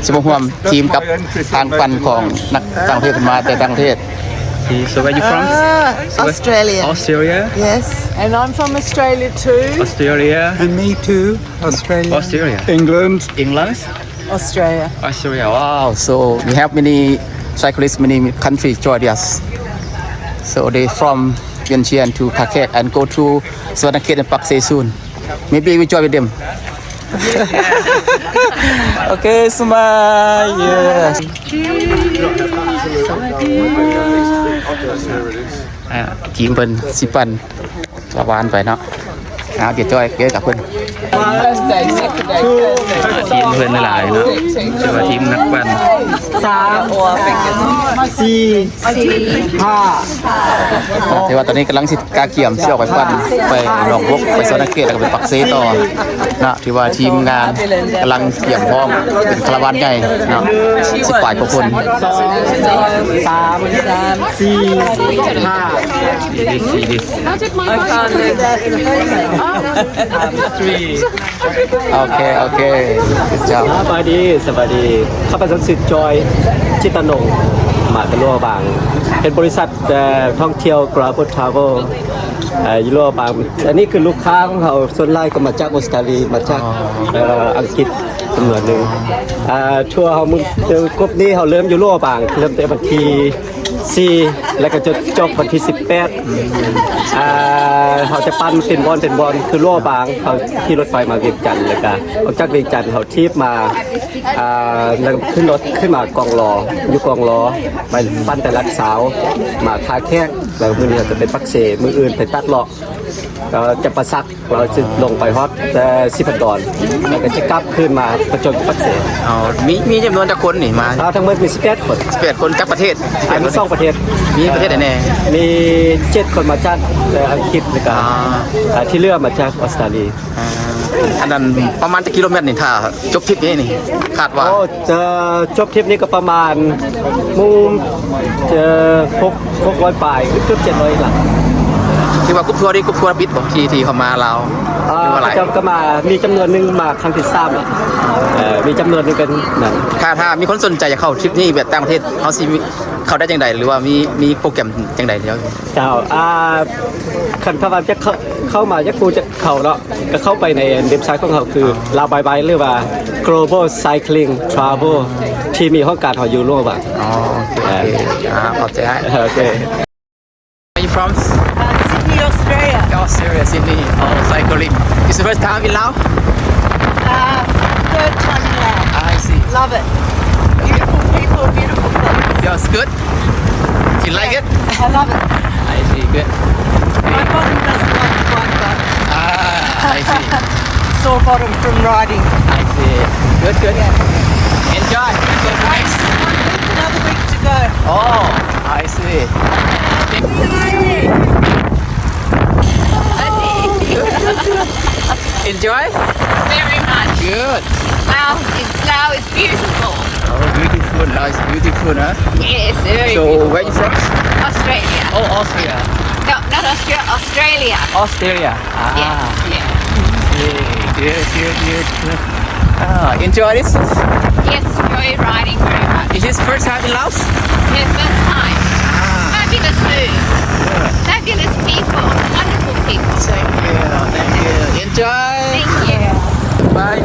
สิมาร่วมทีมกับทางปั่นของนักต่างประเทศมาแต่ต่างประเทศ So where you from? Australia. Australia. Yes. And I'm from Australia too. Australia. And me too. Australia. Australia. England. England. Australia. Australia. Wow, so we have many cyclists, many countries join us. So they from Vientiane to Phuket and go to Swanakhet and Pak Se soon. Maybe we join with them. Okay, smile. Yes. ทีมเพิ่นสิปั่นกระวานไปเนาะเดี๋ยวจอยเกกับเพิ่นทีมเพิ่นหลายๆเนาะชื่อว่าทีมนักปั่นแต่ว่าตอนนี้กำลังสิกาเกี่ยมสิออกไปปั่นไปหนองบกไปสวนเขตแล้วก็ไปปักเซต่อนะที่ว่าทีมงานกำลังเกี่ยมพร้อมเป็นคาราวานใหญ่เนาะ10กว่าคนโอเคเจ้าสวัสดีข้าพเจ้าชื่อจอยจิตนงมาตะลัวบางเป็นบริษัทท่องเที่ยว Global Travel อยู่ลัวบางอันนี้คือลูกค้าของเขาส่วนใหญ่ก็มาจากออสเตรเลียมาจากอังกฤษจำนวนนึงทัวร์เฮากลุ่มนี้เขาเริ่มอยู่ลัวบางเริ่มแต่วันที่4แล้วก็จะจบวันที่18เขาจะปั่นเป็นบอลคือลัวบางเขาที่รถไฟมาเวียงจันทน์แล้วก็ออกจากเวียงจันทน์เขาทีบมาแล้วขึ้นรถขึ้นมากองล้ออยู่กองล้อไปปั่นแต่ลัดสาวมาท่าแขกแล้วมื้อนี้จะเป็นปักเสมื้ออื่นไปตัดเลาะก็จะประซักเราจะลงไปฮอดสิพันดอนแล้วก็จะกลับคืนมาประจนปักเสมีจำนวนจักคนนี่มาทั้งหมดมี18คน18คนจากประเทศมี2ประเทศมีประเทศไหนแน่มี7คนมาจากอังกฤษแล้วก็ที่เหลือมาจากออสเตรเลียอันนั้นประมาณกิโลเมตรนี่ถ้าจบทริปนี้นี่คาดว่าจะจบทริปนี้ก็ประมาณ600ปลายเกือบ700หลังที่ว่ากรุ๊ปทัวร์นี่กรุ๊ปทัวร์ปิดบ่ที่เข้ามาลาวก็มามีจำนวนนึงมาครั้งที่3มีจำนวนนึงกันนั่นถ้ามีคนสนใจจะเข้าทริปนี้แบบต่างประเทศเฮาสิเข้าได้จังได๋หรือว่ามีโปรแกรมจังได๋เดี๋ยวเจ้าคันถ้าว่าจะเข้ามาจะกูจะเข้าเนาะก็เข้าไปในเว็บไซต์ของเขาคือลาวบายหรือว่า Global Cycling Travel ที่มีห้องการอยู่ร่วมกันโอเคขอบใจโอเค Where you from? Sydney, Australia. Australia, Sydney. Cycling. Is the first time in Laos? Third time in Laos. I see. Love it. Beautiful people, beautiful place. Yeah, it's good. You like it? I love it. I see. Good. My bottom doesn't like the white bottom. I see. Sore bottom from riding. I see. Good. Yeah. Enjoy. Nice. Another week to go. Oh, I see. Enjoy? Very much. Good. Wow, it's beautiful. Oh, beautiful. Nice, beautiful, huh? Yes, very So, beautiful. where you from? Australia. Oh, Austria. No, not Australia, Australia. Australia. Yes, yeah. Good. Enjoy this? Yes, enjoy riding very much. Is this first time in Laos? Yes, first time. Fabulous food. Fabulous people. Wonderful people. Thank you. Enjoy. Thank you. Bye.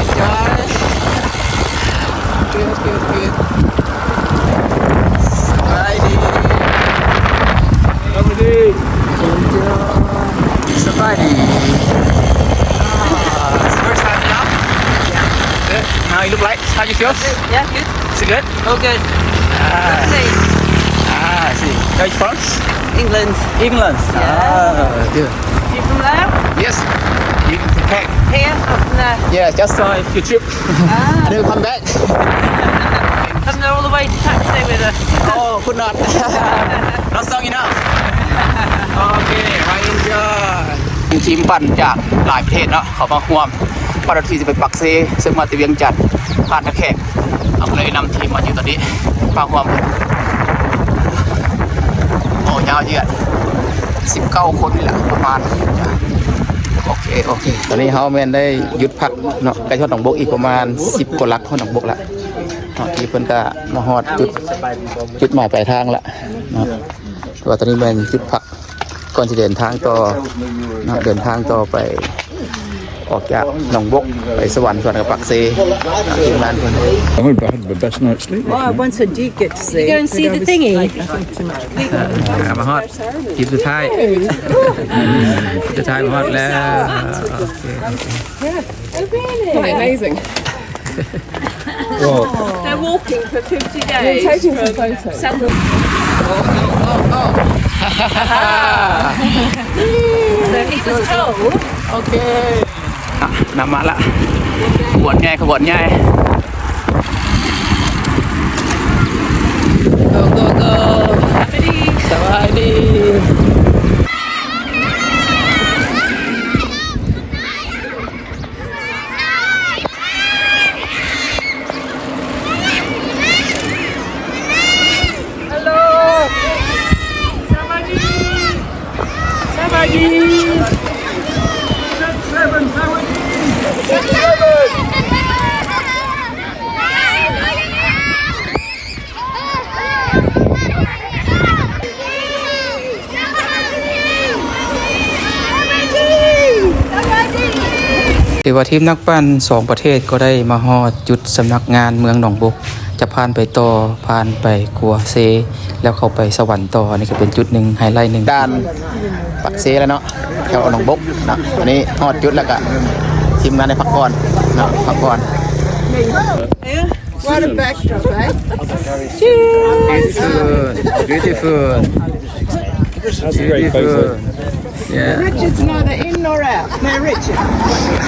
Enjoy. Good. Bye. Enjoy. First time in Laos? Yeah. Good. How you look like? How you feel? Yeah, good. Is it good? All good. I see. Where are you from? England. England. Good. You from Laos? Yes. You can pack. Here? Or from there? Yeah, just on your trip. And then come back. Come there all the way to taxi with us. Oh, could not. Not strong enough. Okay, I enjoy. ทีมปั่นจากหลายประเทศเนาะเขามาร่วมปั่นที่จะไปปักเซซึ่งมาที่เวียงจันทน์ผ่านตะแคกเอาเลยนำทีมมาอยู่ตอนนี้มาร่วมโอ้ยาวเหยียด19คนนี่แหละประมาณ โอเคตอนนี้เฮาแม่นได้หยุดพักเนาะใกล้ฮอดหนองบกอีกประมาณ10กว่าลักฮอดหนองบกละเนาะที่เพิ่นก็มาฮอดจุดหมายปลายทางละเนาะแต่ว่าตอนนี้แม่นจุดพักก่อนจะเดินทางต่อเนาะเดินทางต่อไปออกจากหนองบกไปสวรรค์กับปักเซทีมงานเพิ่น I hope I had the best night's sleep. Well, once I did get to see Go and see the thingy. มาฮอดทีมสุดท้ายสุดท้ายมาฮอดแล้ว Amazing. They're walking for 50 days. Taking some photos. So he was told. โอเคนำมาละขบวนใหญ่goสบายดีที่ว่าทีมนักปั่น2ประเทศก็ได้มาฮอดจุดสำนักงานเมืองหนองบกจะผ่านไปต่อผ่านไปกัวเซแล้วเข้าไปสวรรค์ต่อนี่ก็เป็นจุดหนึ่งไฮไลท์หนึ่งด้านปักเซแล้วเนาะแถวหนองบกเนาะวันนี้ฮอดจุดแล้วก็ทีมงานได้พักก่อนเนาะพักก่อน What a backdrop, eh? Beautiful. That's a great photo. Yeah. Richard's neither in nor out. Now, Richard.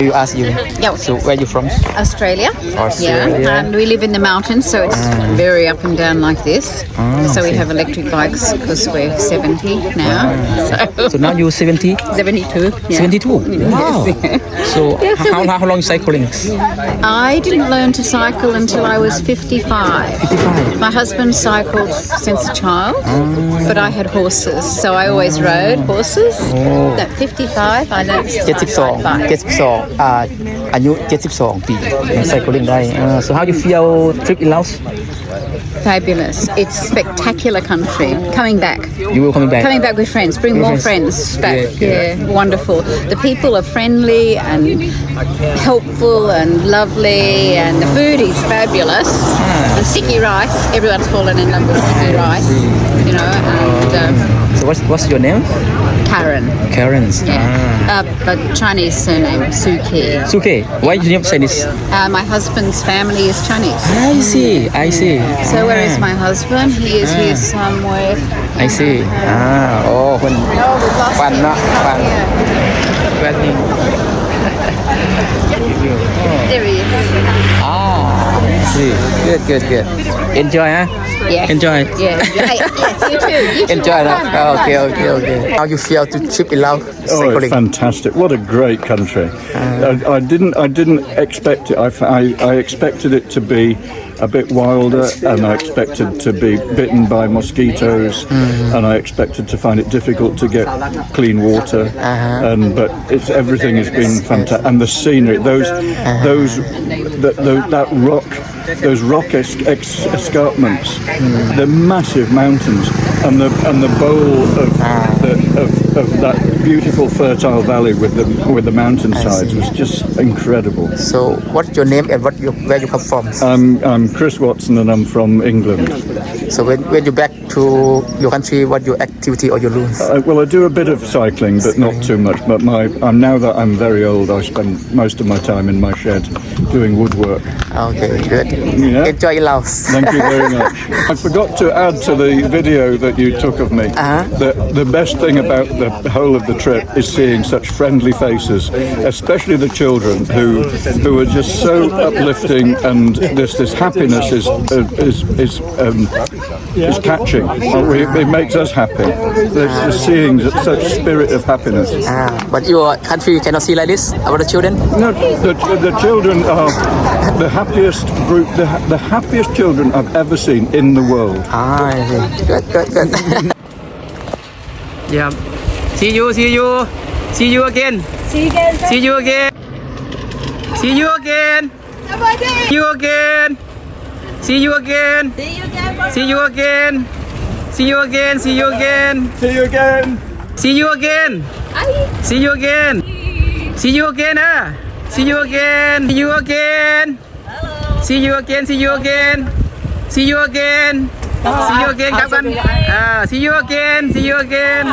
You ask you. Yeah. So where you from? Australia. Australia. Yeah, and we live in the mountains, so it's very up and down like this. So we have electric bikes because we're 70 now. So now you 70? 72. Yeah. 72? Wow. So how long you cycling? I didn't learn to cycle until I was 55. 55. My husband cycled since a child, but I had horses, so I always rode horses. At 55, I learned to ride bike. 72อายุ72ปีไซคลิงได้ So how you feel trip in Laos? Fabulous. It's spectacular country. Coming back. You will coming back? Coming back with friends. Bring more friends back. Yeah, wonderful. The people are friendly and helpful and lovely, and the food is fabulous. And sticky rice. Everyone's fallen in love with sticky rice. You know, and So what's your name? Karen. Karen's. Yeah. But Chinese surname, Suki. Suki. Why you name Chinese? My husband's family is Chinese. I see. So where is my husband? He is here somewhere. I see. โอ้คนปั่นเนาะปั่น There he is. See. Good. Enjoy, huh? Yes. Enjoy. Yeah. Hey, yes, you too. You too. Enjoy that. Okay. How you feel to trip in Laos? Oh, it's fantastic! What a great country. I didn't expect it. I expected it to be a bit wilder, and I expected to be bitten by mosquitoes, and I expected to find it difficult to get clean water. But everything has been fantastic, and the scenery, that rock. Those rock escarpments, the massive mountains, and the bowl of that beautiful fertile valley with the mountainsides was just incredible. So what's your name and where you come from? I'm Chris Watson and I'm from England. So when you back to your country, what your activity or your rules? Well, I do a bit of cycling, but not too much. But now that I'm very old, I spend most of my time in my shed doing woodwork. Okay, good. Yeah. Enjoy Laos. Thank you very much. I forgot to add to the video that you took of me that the best thing about the whole of the trip is seeing such friendly faces, especially the children who are just so uplifting, and this happiness is catching. It makes us happy. Just seeing such spirit of happiness. But your country cannot see like this about the children? No, the children are the happiest group, the happiest children I've ever seen in the world. Good. Yeah. See you again. See you again. See you again. See you again. See you again. See you again. See you again. See you again. See you again. See you again. See you again. See you again. See you again. See you again. See you again. See you again. See you again. See you again. See you again ครับกัน See you again. See you again.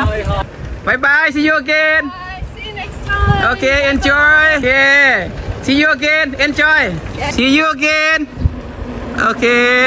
Bye bye. See you again. See you next time. Okay, enjoy. Okay. See you again. Enjoy. See you again. Okay.